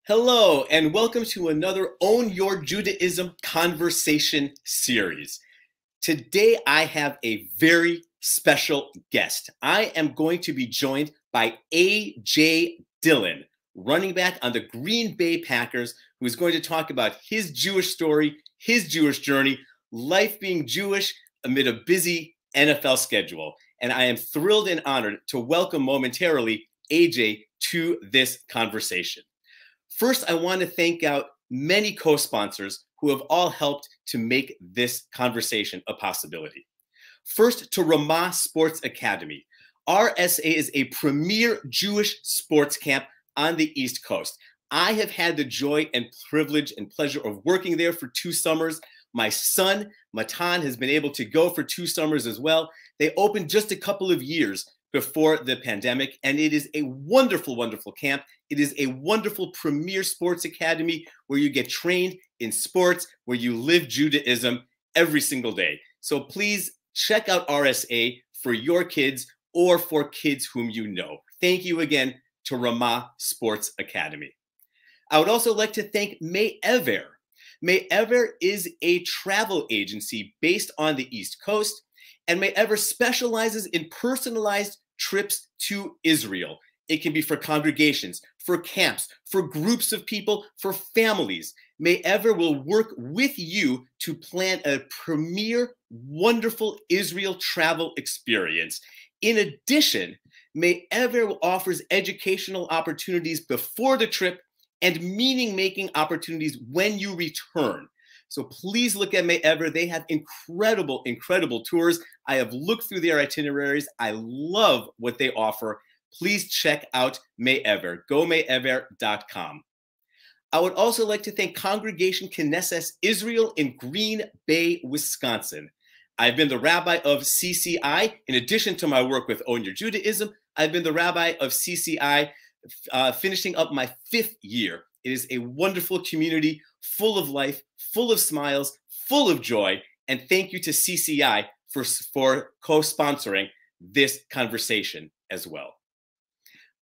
Hello, and welcome to another Own Your Judaism conversation series. Today, I have a very special guest. I am going to be joined by AJ Dillon, running back on the Green Bay Packers, who is going to talk about his Jewish story, his Jewish journey, life being Jewish amid a busy NFL schedule. And I am thrilled and honored to welcome momentarily AJ to this conversation. First, I want to thank out many co-sponsors who have all helped to make this conversation a possibility. First, to Ramah Sports Academy. RSA is a premier Jewish sports camp on the East Coast. I have had the joy and privilege and pleasure of working there for 2 summers. My son, Matan, has been able to go for 2 summers as well. They opened just a couple of years before the pandemic, and it is a wonderful, wonderful camp. It is a wonderful premier sports academy where you get trained in sports, where you live Judaism every single day. So please check out RSA for your kids or for kids whom you know. Thank you again to Ramah Sports Academy. I would also like to thank Me'ever. Me'ever is a travel agency based on the East Coast, and Me'ever specializes in personalized trips to Israel. It can be for congregations, for camps, for groups of people, for families. Me'ever will work with you to plan a premier, wonderful Israel travel experience. In addition, Me'ever offers educational opportunities before the trip and meaning-making opportunities when you return. So please look at Me'ever. They have incredible, incredible tours. I have looked through their itineraries. I love what they offer. Please check out Me'ever. GoMe'ever.com. I would also like to thank Congregation Knesset Israel in Green Bay, Wisconsin. I've been the rabbi of CCI. In addition to my work with Own Your Judaism, I've been the rabbi of CCI, finishing up my 5th year. It is a wonderful community, full of life, full of smiles, full of joy. And thank you to CCI for co-sponsoring this conversation as well.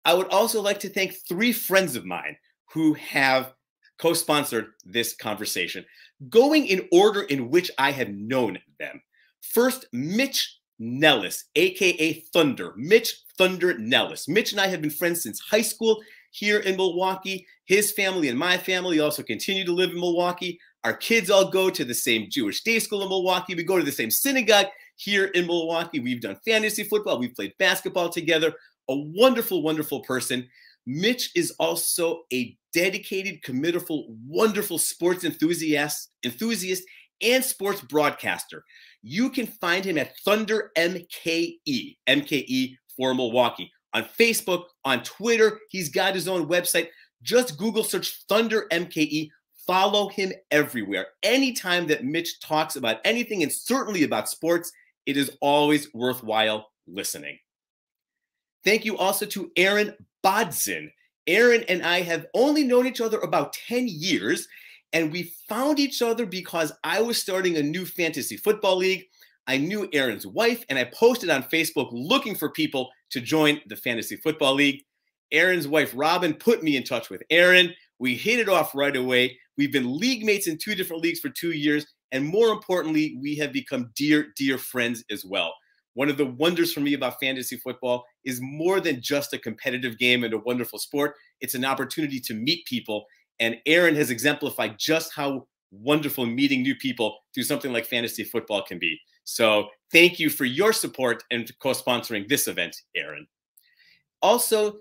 I would also like to thank 3 friends of mine who have co-sponsored this conversation, going in order in which I have known them. First, Mitch Nellis, aka Thunder. Mitch Thunder Nellis. Mitch and I have been friends since high school here in Milwaukee. His family and my family also continue to live in Milwaukee. Our kids all go to the same Jewish day school in Milwaukee. We go to the same synagogue here in Milwaukee. We've done fantasy football. We've played basketball together. A wonderful, wonderful person. Mitch is also a dedicated, committable, wonderful sports enthusiast and sports broadcaster. You can find him at Thunder MKE, MKE for Milwaukee. On Facebook, on Twitter, he's got his own website. Just Google search Thunder MKE. Follow him everywhere. Anytime that Mitch talks about anything, and certainly about sports, it is always worthwhile listening. Thank you also to Aaron Bodzin. Aaron and I have only known each other about 10 years, and we found each other because I was starting a new fantasy football league. I knew Aaron's wife, and I posted on Facebook looking for people to join the fantasy football league. Aaron's wife, Robin, put me in touch with Aaron. We hit it off right away. We've been league mates in 2 different leagues for 2 years, and more importantly, we have become dear, dear friends as well. One of the wonders for me about fantasy football is more than just a competitive game and a wonderful sport. It's an opportunity to meet people, and Aaron has exemplified just how wonderful meeting new people through something like fantasy football can be. So thank you for your support and co-sponsoring this event, Aaron. Also,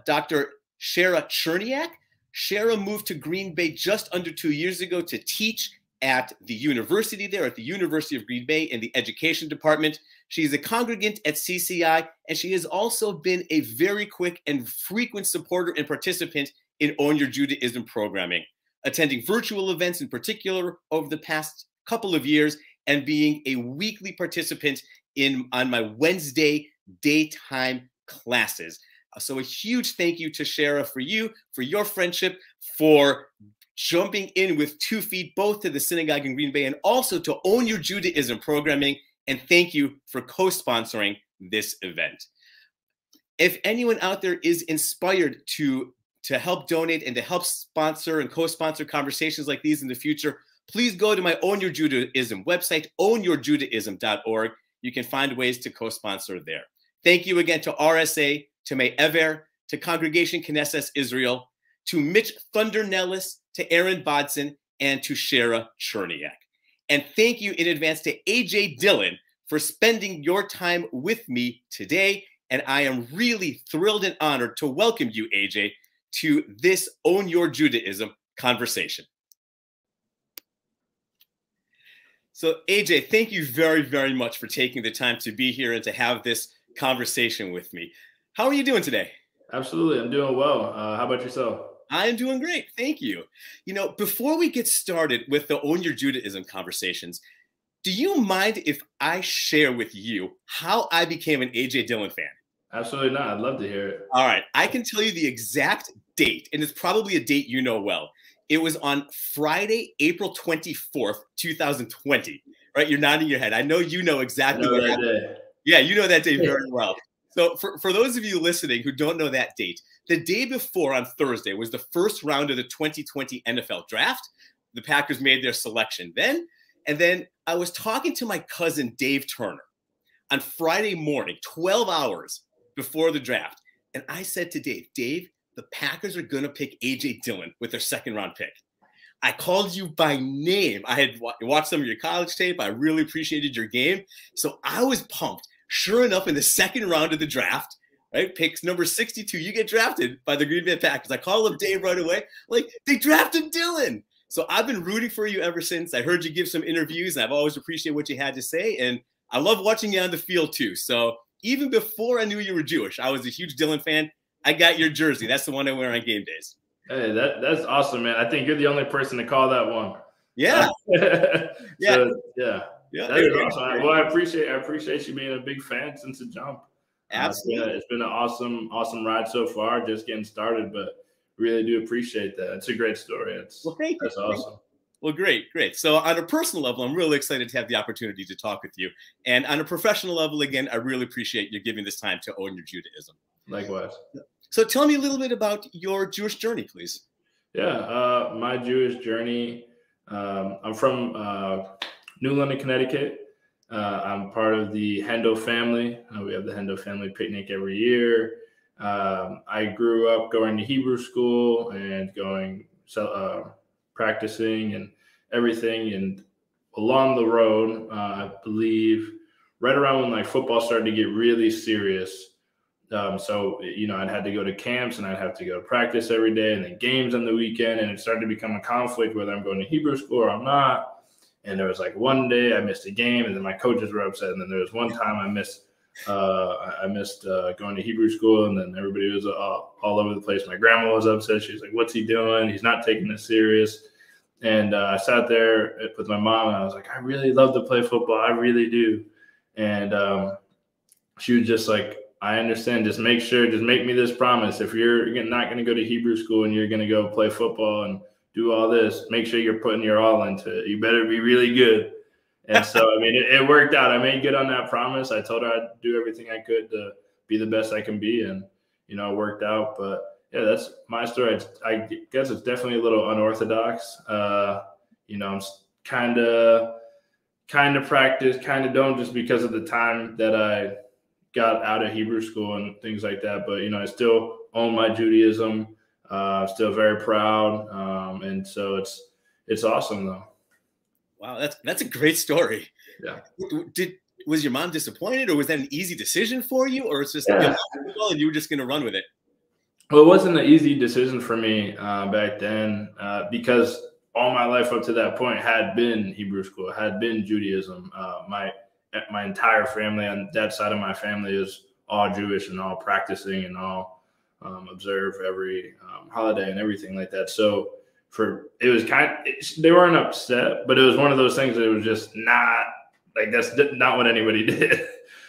Dr. Shara Cherniak. Shara moved to Green Bay just under 2 years ago to teach at the university there, at the University of Green Bay in the education department. She's a congregant at CCI, and she has also been a very quick and frequent supporter and participant in Own Your Judaism programming, attending virtual events in particular over the past couple of years, and being a weekly participant on my Wednesday daytime classes. So a huge thank you to Shara for your friendship, for jumping in with 2 feet, both to the synagogue in Green Bay and also to Own Your Judaism programming. And thank you for co-sponsoring this event. If anyone out there is inspired to to help donate and to help sponsor and co-sponsor conversations like these in the future, please go to my Own Your Judaism website, ownyourjudaism.org. You can find ways to co-sponsor there. Thank you again to RSA, to May Ever, to Congregation Knesset Israel, to Mitch Thunder Nellis, to Aaron Bodson, and to Shara Cherniak. And thank you in advance to AJ Dillon for spending your time with me today. And I am really thrilled and honored to welcome you, AJ, to this Own Your Judaism conversation. So AJ, thank you very, very much for taking the time to be here and to have this conversation with me. How are you doing today? Absolutely. I'm doing well. How about yourself? I am doing great. Thank you. You know, before we get started with the Own Your Judaism conversations, do you mind if I share with you how I became an AJ Dillon fan? Absolutely not. I'd love to hear it. All right. I can tell you the exact date, and it's probably a date you know well. It was on Friday, April 24th, 2020. Right? You're nodding your head. I know you know exactly what happened. Day. Yeah, you know that day very well. So for those of you listening who don't know that date, the day before on Thursday was the first round of the 2020 NFL draft. The Packers made their selection then. And then I was talking to my cousin, Dave Turner, on Friday morning, 12 hours before the draft. And I said to Dave, the Packers are going to pick AJ Dillon with their second round pick. I called you by name. I had watched some of your college tape. I really appreciated your game. So I was pumped. Sure enough, in the second round of the draft, right, picks number 62, you get drafted by the Green Bay Packers. I call up Dave right away. Like, they drafted Dillon. So I've been rooting for you ever since. I heard you give some interviews, and I've always appreciated what you had to say. And I love watching you on the field, too. So even before I knew you were Jewish, I was a huge Dillon fan. I got your jersey. That's the one I wear on game days. Hey, that's awesome, man. I think you're the only person to call that one. Yeah. Yeah. Yeah, that is awesome. Well, I appreciate you being a big fan since the jump. Absolutely. It's been an awesome ride so far, just getting started, but really do appreciate that. It's a great story. Well, thank you. That's awesome. Well, great. So on a personal level, I'm really excited to have the opportunity to talk with you. And on a professional level, again, I really appreciate you giving this time to Own Your Judaism. Likewise. So tell me a little bit about your Jewish journey, please. Yeah, my Jewish journey, I'm from New London, Connecticut. I'm part of the Hendo family. We have the Hendo family picnic every year. I grew up going to Hebrew school and practicing and everything. And along the road, I believe right around when like football started to get really serious. So, I'd had to go to camps and I'd have to go to practice every day and then games on the weekend. And it started to become a conflict whether I'm going to Hebrew school or I'm not. And there was like one day I missed a game and then my coaches were upset. And then there was one time I missed going to Hebrew school, and then everybody was all over the place. My grandma was upset. She was like, "What's he doing? He's not taking this serious." And I sat there with my mom and I was like, "I really love to play football. I really do." And she was just like, "I understand. Just make me this promise. If you're not going to go to Hebrew school and you're going to go play football and do all this, make sure you're putting your all into it. You better be really good." And so, I mean, it worked out. I made good on that promise. I told her I'd do everything I could to be the best I can be. And, it worked out. But, yeah, that's my story. I guess it's definitely a little unorthodox. I'm kind of practice, kind of don't, just because of the time that I got out of Hebrew school and things like that. But, I still own my Judaism. Still very proud. And so it's awesome, though. Wow, that's a great story. Yeah. Was your mom disappointed, or was that an easy decision for you, or it's just and you were just going to run with it? Well, it wasn't an easy decision for me back then because all my life up to that point had been Hebrew school, had been Judaism. My entire family on that side of my family is all Jewish and all practicing and all observe every holiday and everything like that. So they weren't upset, but it was one of those things that it was just not like, that's not what anybody did.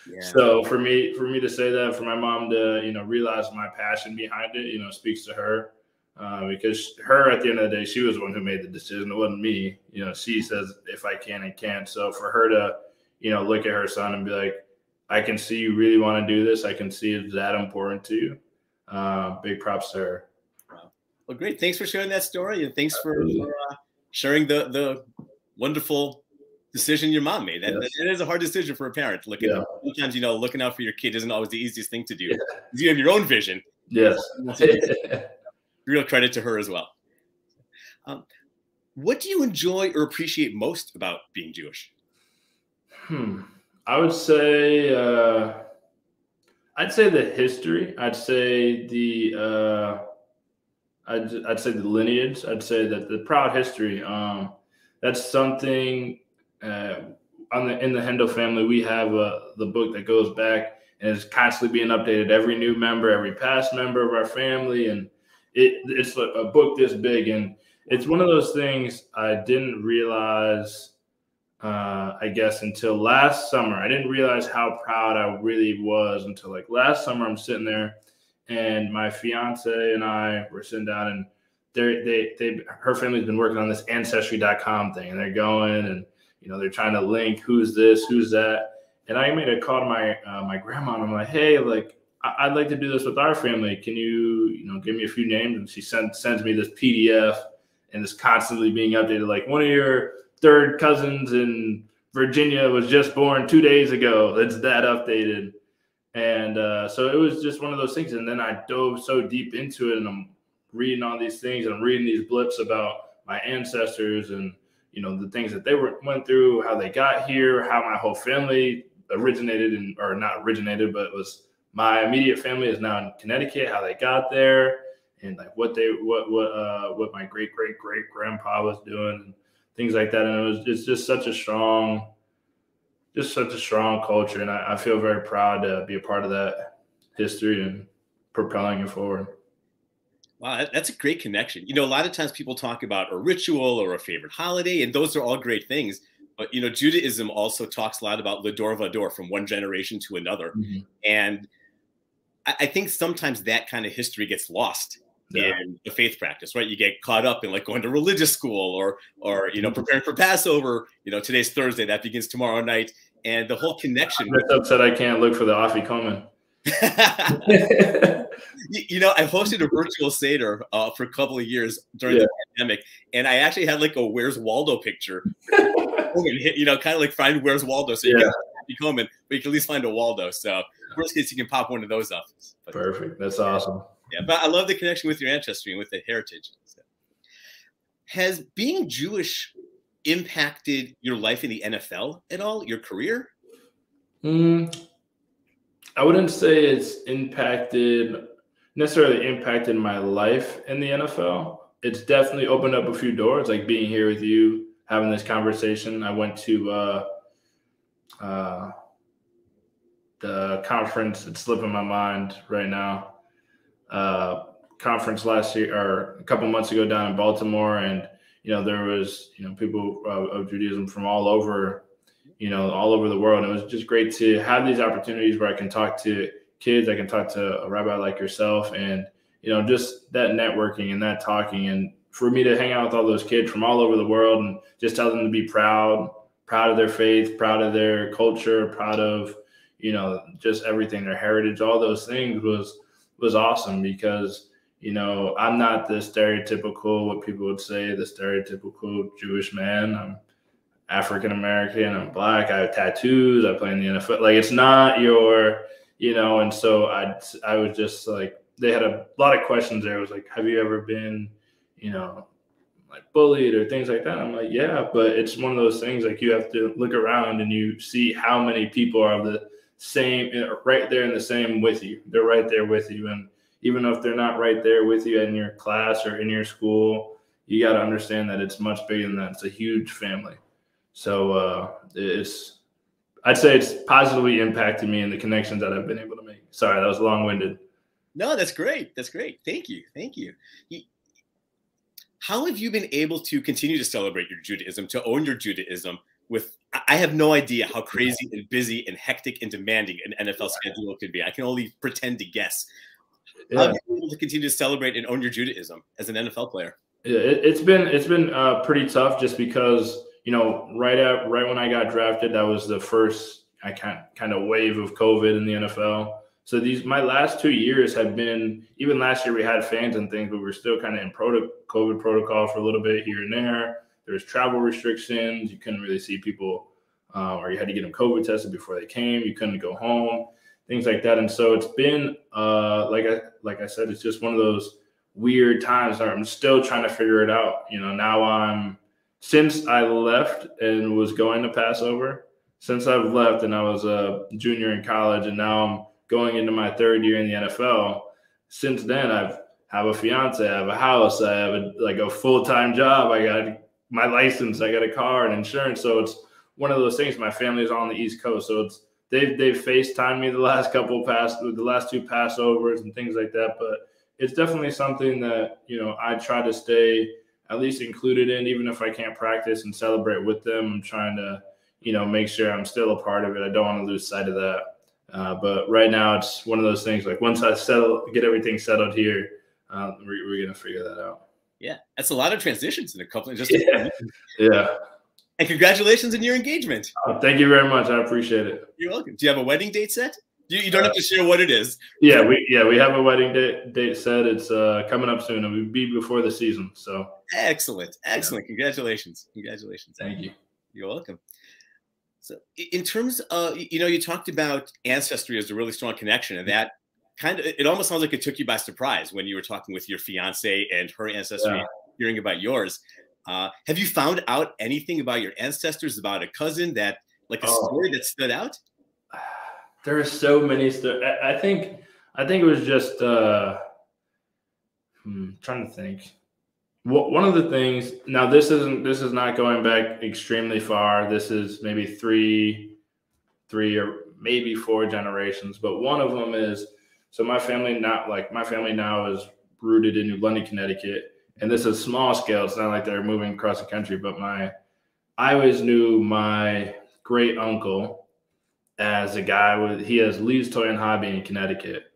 Yeah. So for me to say that, for my mom to, realize my passion behind it, speaks to her because her, at the end of the day, she was the one who made the decision. It wasn't me. She says, if I can, I can. So for her to, look at her son and be like, I can see you really want to do this. I can see it's that important to you. Big props to her. Well, great. Thanks for sharing that story, and thanks for sharing the wonderful decision your mom made. That it is a hard decision for a parent. Sometimes, looking out for your kid isn't always the easiest thing to do. Yeah. You have your own vision. Yes. Real credit to her as well. What do you enjoy or appreciate most about being Jewish? I would say, I'd say the history. I'd say I'd say the lineage. I'd say that the proud history. That's something. In the Hendo family, we have the book that goes back and is constantly being updated. Every new member, every past member of our family, and it's a book this big. And it's one of those things I didn't realize. I guess until last summer, I didn't realize how proud I really was until like last summer. I'm sitting there, and my fiance and I were sitting down, and her family's been working on this ancestry.com thing, and they're going and they're trying to link who's this, who's that. And I made a call to my grandma, and I'm like, hey, like I'd like to do this with our family. Can you give me a few names? And she sends me this PDF, and it's constantly being updated. Like one of your third cousins in Virginia was just born 2 days ago. It's that updated. And so it was just one of those things. And then I dove so deep into it, and I'm reading all these things, and I'm reading these blips about my ancestors and, the things that they went through, how they got here, how my whole family originated or not originated, but it was my immediate family is now in Connecticut, how they got there, and like what my great grandpa was doing and things like that. And it's just such a strong culture. And I feel very proud to be a part of that history and propelling it forward. Wow, that's a great connection. A lot of times people talk about a ritual or a favorite holiday, and those are all great things. But, Judaism also talks a lot about l'dor v'dor, from one generation to another. Mm-hmm. And I think sometimes that kind of history gets lost in the faith practice, right? You get caught up in like going to religious school or preparing for Passover. Today's Thursday, that begins tomorrow night. And the whole connection. I'm just upset I can't look for the Afikomen. I hosted a virtual Seder for a couple of years during the pandemic, and I actually had like a Where's Waldo picture. Kind of like find Where's Waldo, so you can be Coleman, but you can at least find a Waldo. So worst case, you can pop one of those up. But, perfect. That's awesome. Yeah, but I love the connection with your ancestry and with the heritage. So, has being Jewish impacted your life in the NFL at all? Your career? I wouldn't say it's necessarily impacted my life in the NFL. It's definitely opened up a few doors, like being here with you, having this conversation. I went to the conference. It's slipping my mind right now. Conference last year or a couple months ago down in Baltimore, and there was people of Judaism from all over the world. And it was just great to have these opportunities where I can talk to kids, I can talk to a rabbi like yourself, and just that networking and that talking, and for me to hang out with all those kids from all over the world and just tell them to be proud of their faith, proud of their culture, proud of just everything, their heritage, all those things was awesome, because I'm not the stereotypical, what people would say, the stereotypical Jewish man. I'm African American, I'm Black, I have tattoos, I play in the NFL. Like, it's not your, and so I was just like, they had a lot of questions there. It was like, have you ever been, like bullied or things like that? I'm like, yeah, but it's one of those things, like, you have to look around and you see how many people are the same, right there in the same with you. They're right there with you. And even if they're not right there with you in your class or in your school, you got to understand that it's much bigger than that. It's a huge family. So I'd say it's positively impacted me in the connections that I've been able to make. Sorry, that was long-winded. No, that's great. That's great. Thank you. How have you been able to continue to celebrate your Judaism, to own your Judaism with, I have no idea how crazy and busy and hectic and demanding an NFL schedule could be. I can only pretend to guess. Yeah. How have you been able to continue to celebrate and own your Judaism as an NFL player? Yeah, it's been pretty tough, just because, right when I got drafted, that was the first kind of wave of COVID in the NFL. So my last 2 years have been, even last year we had fans and things, but we were still kind of in COVID protocol for a little bit here and there. There's travel restrictions. You couldn't really see people, or you had to get them COVID tested before they came. You couldn't go home, things like that. And so it's been, like I said, it's just one of those weird times where I'm still trying to figure it out. Now since I left and was going to Passover, since I've left and I was a junior in college, and now I'm going into my third year in the NFL. Since then, I have a fiance, I have a house, I have a full-time job, I got my license, I got a car and insurance. So it's one of those things. My family is on the East Coast, so they've FaceTimed me the last two Passovers and things like that. But it's definitely something that I try to stay at least included in, even if I can't practice and celebrate with them. I'm trying to make sure I'm still a part of it. I don't want to lose sight of that. But right now, it's one of those things. Like once I get everything settled here, we're gonna figure that out. Yeah, that's a lot of transitions in a couple of just. Yeah. And congratulations on your engagement. Thank you very much. I appreciate it. You're welcome. Do you have a wedding date set? You don't have to share what it is. Yeah, we have a wedding date set. It's coming up soon. It will be before the season. So excellent. Yeah. Congratulations. Thank you. You're welcome. So in terms of, you talked about ancestry as a really strong connection, and that it almost sounds like it took you by surprise when you were talking with your fiance and her ancestry, hearing about yours. Have you found out anything about your ancestors, about a cousin story that stood out? There are so many stories. I think it was just trying to think. One of the things, now this is not going back extremely far. This is maybe three or maybe 4 generations. But one of them is, so my family now is rooted in New London, Connecticut, and this is small scale. It's not like they're moving across the country. But I always knew my great uncle as a guy he has Lee's Toy and Hobby in Connecticut,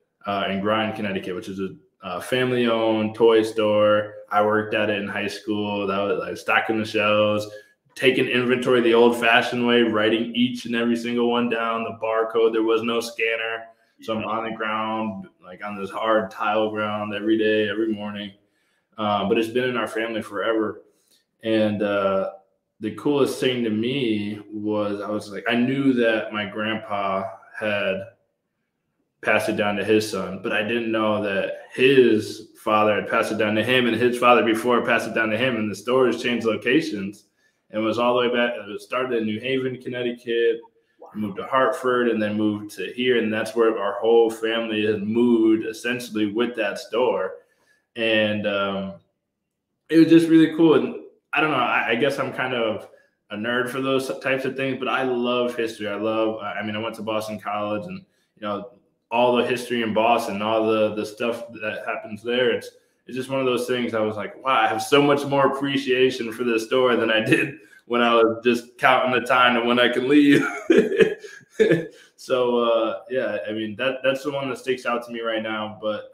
in Grind, Connecticut, which is a family-owned toy store. I worked at it in high school. That was like stocking the shelves, taking inventory the old-fashioned way, writing each and every single one down, the barcode. There was no scanner. So I'm on the ground, like on this hard tile ground every day, every morning. But it's been in our family forever. And the coolest thing to me was I knew that my grandpa had passed it down to his son, but I didn't know that his father had passed it down to him, and his father before passed it down to him, and the stores changed locations and was all the way back. It started in New Haven, Connecticut, moved to Hartford, and then moved to here. And that's where our whole family has moved essentially with that store. And it was just really cool. And I don't know, I guess I'm kind of a nerd for those types of things, but I love history. I went to Boston College, and, all the history in Boston, all the stuff that happens there. It's just one of those things. I was like, wow, I have so much more appreciation for this store than I did when I was just counting the time and when I can leave. So, that's the one that sticks out to me right now. But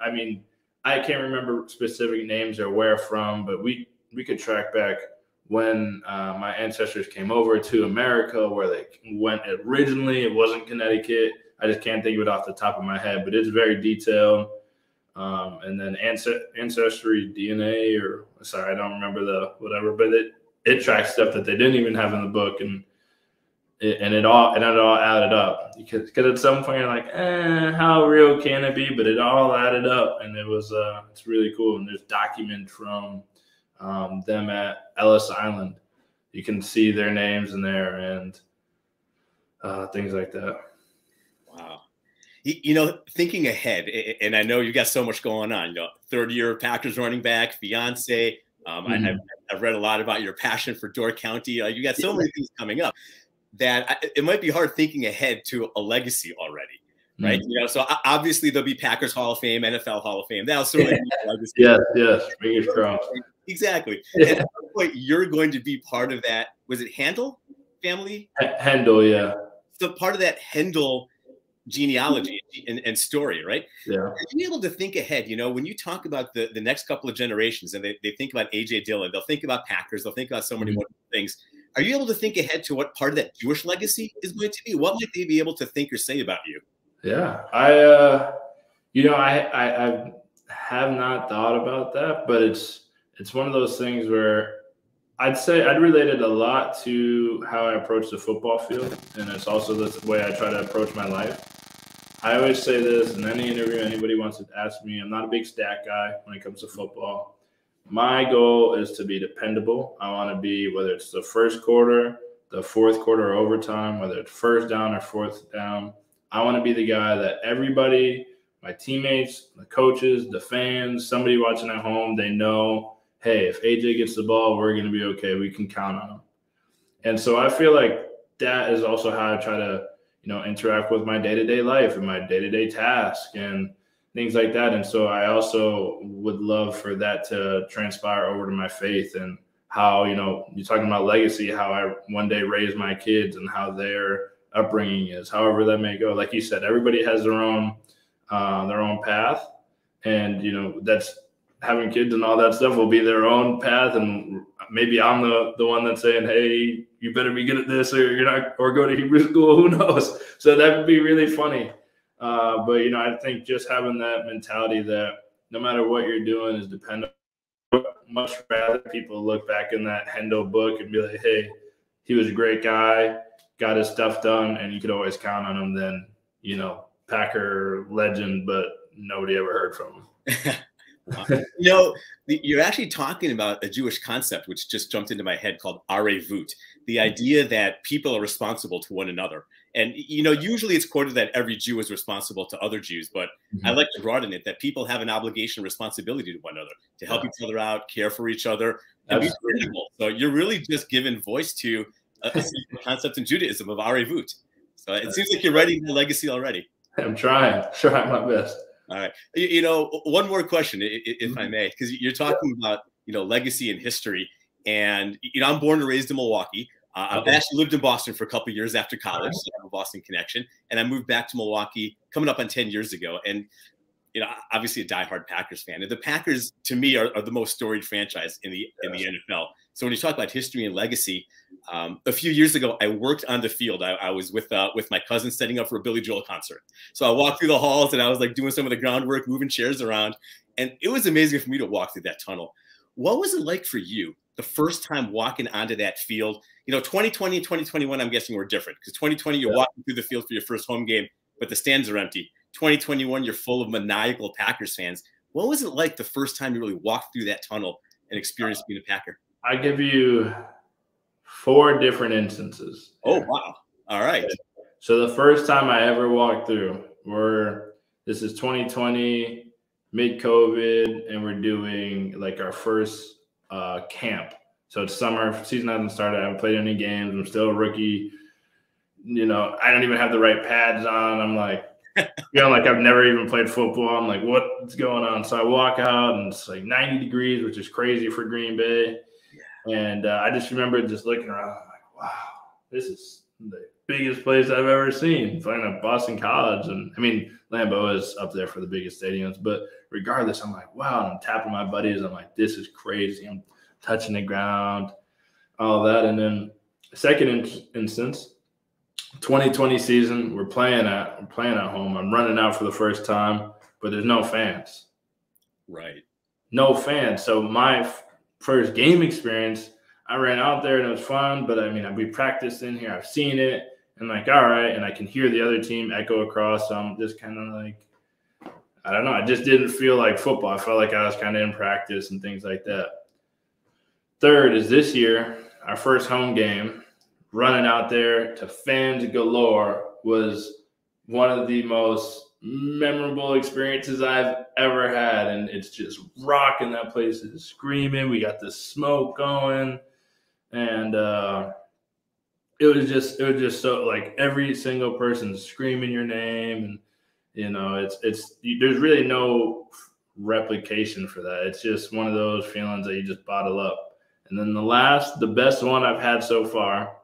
I can't remember specific names or where from, but we could track back when my ancestors came over to America, where they went originally. It wasn't Connecticut. I just can't think of it off the top of my head, but it's very detailed. And then ancestry DNA, I don't remember the whatever, but it tracks stuff that they didn't even have in the book, and it all added up, because at some point you're like, how real can it be? But it all added up, and it was it's really cool. And there's document from them at Ellis Island. You can see their names in there and things like that. Wow. Thinking ahead, and I know you got so much going on, third year Packers running back, fiance. I've read a lot about your passion for Door County. You got so many things coming up that it might be hard thinking ahead to a legacy already, right? So obviously there'll be Packers Hall of Fame, NFL Hall of Fame. That'll certainly be a legacy. Yes, fingers crossed. Exactly. And at some point, you're going to be part of that. Was it Handel family? Handel, yeah. So part of that Handel genealogy and story, right? Yeah. Are you able to think ahead? When you talk about the next couple of generations, and they think about AJ Dillon, they'll think about Packers, they'll think about so many wonderful things. Are you able to think ahead to what part of that Jewish legacy is going to be? What might they be able to think or say about you? Yeah, I have not thought about that, but it's one of those things where I'd say I'd relate it a lot to how I approach the football field, and it's also the way I try to approach my life. I always say this in any interview anybody wants to ask me. I'm not a big stat guy when it comes to football. My goal is to be dependable. I want to be, whether it's the first quarter, the fourth quarter, or overtime, whether it's first down or fourth down. I want to be the guy that everybody, my teammates, the coaches, the fans, somebody watching at home, they know, hey, if AJ gets the ball, we're going to be okay. We can count on him. And so I feel like that is also how I try to, interact with my day-to-day life and my day-to-day task and things like that. And so I also would love for that to transpire over to my faith and how, you're talking about legacy, how I one day raise my kids and how their upbringing is, however that may go. Like you said, everybody has their own path, and, that's having kids and all that stuff will be their own path. And maybe I'm the one that's saying, hey, you better be good at this or you're not, or go to Hebrew school. Who knows? So that would be really funny. But, I think just having that mentality that no matter what you're doing is dependent. Much rather people look back in that Hendo book and be like, hey, he was a great guy, got his stuff done, and you could always count on him than, Packer legend, but nobody ever heard from him. Wow. You're actually talking about a Jewish concept, which just jumped into my head, called arevut, the idea that people are responsible to one another. And, usually it's quoted that every Jew is responsible to other Jews, but I like to broaden it that people have an obligation, responsibility to one another, to help each other out, care for each other, and be critical. So you're really just giving voice to a concept in Judaism of arevut. So it seems like you're writing the legacy already. I'm trying my best. All right. One more question, if I may, because you're talking about, legacy and history. And, I'm born and raised in Milwaukee. I actually lived in Boston for a couple of years after college, so I have a Boston connection. And I moved back to Milwaukee coming up on 10 years ago. And, obviously a diehard Packers fan. And the Packers, to me, are the most storied franchise in the NFL. So when you talk about history and legacy, a few years ago, I worked on the field. I was with my cousin setting up for a Billy Joel concert. So I walked through the halls and I was like doing some of the groundwork, moving chairs around. And it was amazing for me to walk through that tunnel. What was it like for you the first time walking onto that field? 2020 and 2021, I'm guessing were different, because 2020, you're walking through the field for your first home game, but the stands are empty. 2021, you're full of maniacal Packers fans. What was it like the first time you really walked through that tunnel and experienced being a Packer? I give you 4 different instances. Oh, wow. All right. So the first time I ever walked through, this is 2020, mid-COVID, and we're doing like our first camp. So it's summer, season hasn't started. I haven't played any games. I'm still a rookie. I don't even have the right pads on. I'm like, like I've never even played football. I'm like, what's going on? So I walk out and it's like 90 degrees, which is crazy for Green Bay. And I just remember just looking around. I'm like, wow, this is the biggest place I've ever seen, playing at Boston College. And I mean, Lambeau is up there for the biggest stadiums. But regardless, I'm like, wow. And I'm tapping my buddies. I'm like, this is crazy. I'm touching the ground, all that. And then second instance, 2020 season, we're playing at home. I'm running out for the first time, but there's no fans. Right. No fans. So my first game experience, I ran out there and it was fun, but I mean, we practiced in here. I've seen it and like, all right. And I can hear the other team echo across. So I'm just kind of like, I don't know. I just didn't feel like football. I felt like I was kind of in practice and things like that. Third is this year, our first home game. Running out there to fans galore was one of the most memorable experiences I've ever had. And it's just rocking. That place is screaming. We got the smoke going. And it was just so like every single person screaming your name. And, there's really no replication for that. It's just one of those feelings that you just bottle up. And then the best one I've had so far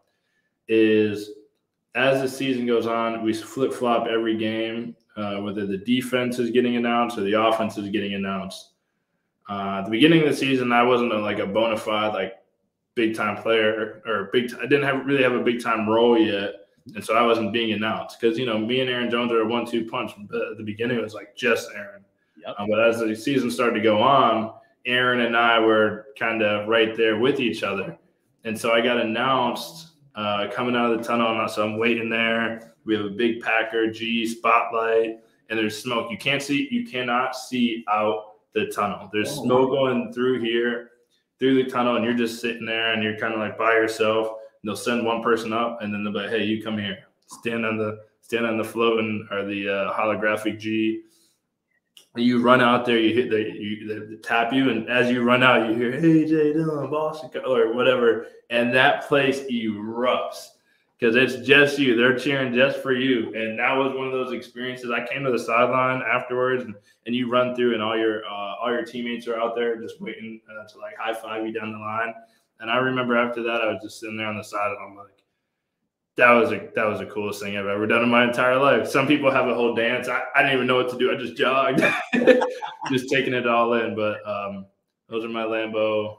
is as the season goes on, we flip-flop every game, whether the defense is getting announced or the offense is getting announced. At the beginning of the season, I wasn't a bona fide big-time player or I didn't really have a big-time role yet. And so I wasn't being announced because, you know, me and Aaron Jones are a 1-2 punch. But at the beginning, it was like just Aaron. Yep. But as the season started to go on, Aaron and I were kind of right there with each other. And so I got announced coming out of the tunnel. So I'm waiting there. We have a big Packer G spotlight, and there's smoke. You cannot see out the tunnel. There's smoke going through here, through the tunnel, and you're just sitting there, and you're kind of like by yourself. They'll send one person up, and then they'll be like, "Hey, you come here, stand on the floating or the holographic G." You run out there, you hit they tap you, and as you run out, you hear AJ Dillon, Boston, or whatever, and that place erupts because it's just you. They're cheering just for you, and that was one of those experiences. I came to the sideline afterwards, and you run through, and all your teammates are out there just waiting to like high five you down the line. And I remember after that, I was just sitting there on the side, and I'm like, that was the coolest thing I've ever done in my entire life. Some people have a whole dance. I didn't even know what to do. I just jogged, just taking it all in. But those are my Lambeau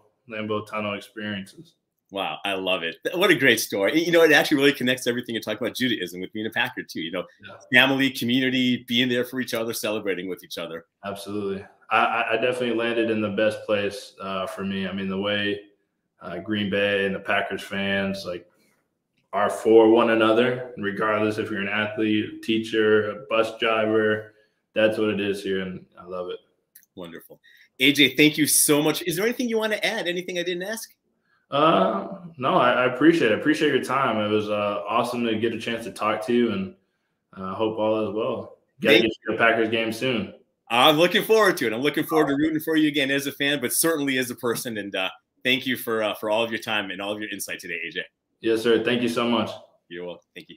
tunnel experiences. Wow, I love it. What a great story. You know, it actually really connects everything you're talking about Judaism with being a Packer too. You know, family, community, being there for each other, celebrating with each other. Absolutely. I definitely landed in the best place for me. I mean, the way Green Bay and the Packers fans are for one another, regardless if you're an athlete, teacher, a bus driver. That's what it is here, and I love it. Wonderful. AJ, thank you so much. Is there anything you want to add? Anything I didn't ask? No, I appreciate it. I appreciate your time. It was awesome to get a chance to talk to you, and I hope all is well. Got to get you to a Packers game soon. I'm looking forward to it. I'm looking forward to rooting for you again as a fan, but certainly as a person. And thank you for all of your time and all of your insight today, AJ. Yes, sir. Thank you so much. You're welcome. Thank you.